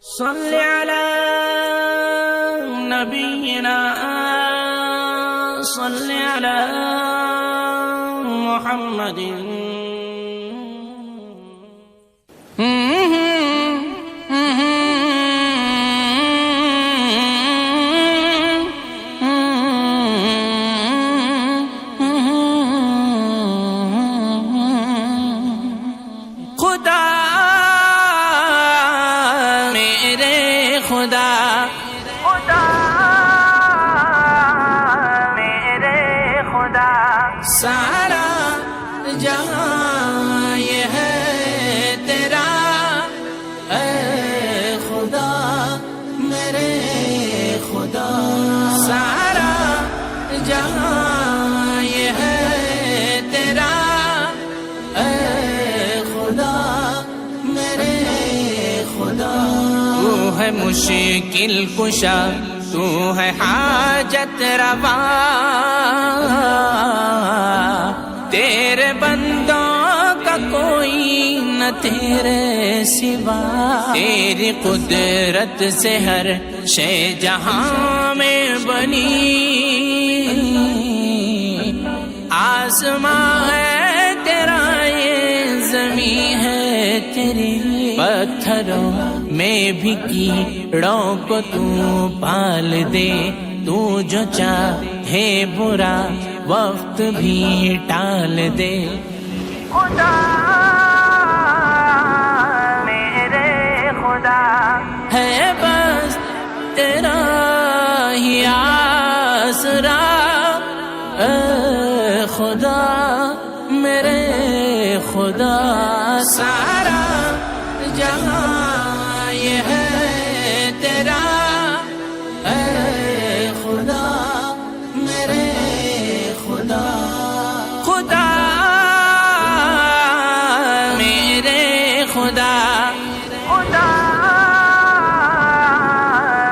صل على نبينا صل على محمد خدا میرے خدا میرے خدا سارا جہاں یہ ہے تیرا اے خدا میرے خدا سارا جہاں یہ ہے تیرا اے خدا میرے خدا تو ہے مشکل کشا تو ہے حاجت روا تیرے بندوں کا کوئی نہ تیرے سوا تیری قدرت سے ہر شے جہاں میں بنی آسماں ہے تیرا یہ زمین ہے تیری پتھروں میں بھی کیڑوں کو تو پال دے تو جو چاہے برا وقت بھی ٹال دے خدا میرے خدا ہے بس تیرا ہی آسرا اے خدا میرے خدا سارا جہاں یہ ہے تیرا اے خدا میرے خدا خدا میرے خدا خدا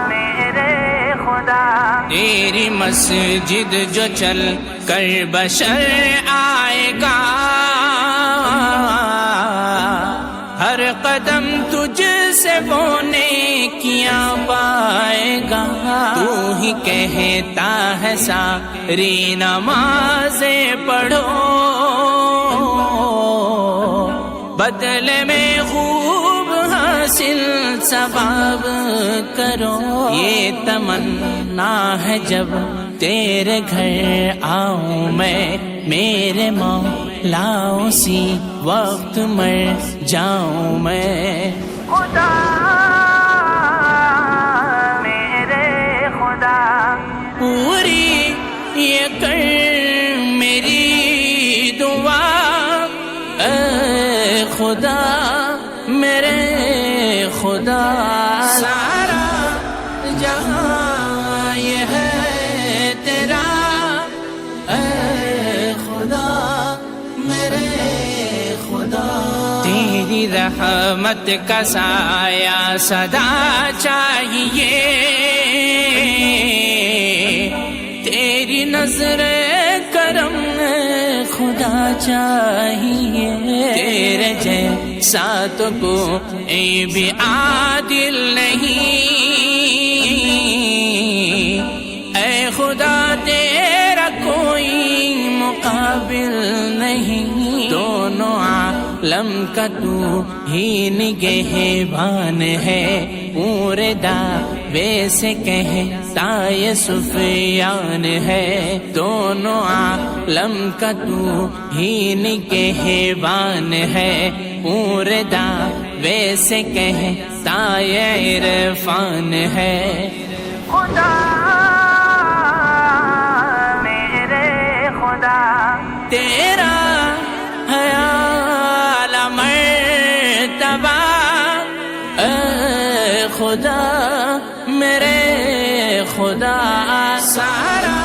میرے خدا تیری مسجد جو چل کر بشر آئے گا ہر قدم تجھ سے بونے کیا پائے گا تو ہی کہتا ہے ساری نمازیں پڑھو بدلے میں خوب حاصل ثواب کرو یہ تمنا ہے جب تیرے گھر آؤں میں میرے مولا اسی وقت مر جاؤں میں خدا میرے خدا پوری یہ کر میری دعا اے خدا میرے خدا سارا جہاں یہ ہے تیرا اے خدا میرے خدا تیری رحمت کا سایہ صدا چاہیے تیری نظر کرم خدا چاہیے تیرے جیسا تو کوئی بھی عادل نہیں اے خدا تیرا کوئی مقابل نہیں دونوں عالم کا تو ہی نگہبان ہے پورے دعوے سے کہتا یہ سفیان ہے دونوں عالم کا تو ہی نگہبان ہے پورے دعوے سے کہتا یہ عرفان ہے خدا میرے خدا تیرا ہے اعلی مرتبہ اے خدا میرے خدا سارا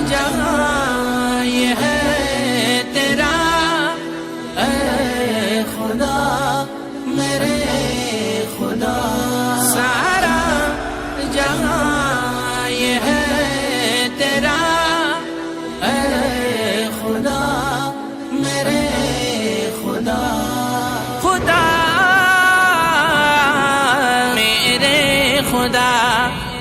جہاں یہ ہے تیرا اے خدا میرے خدا سارا جہاں یہ ہے تیرا اے خدا میرے خدا خدا خدا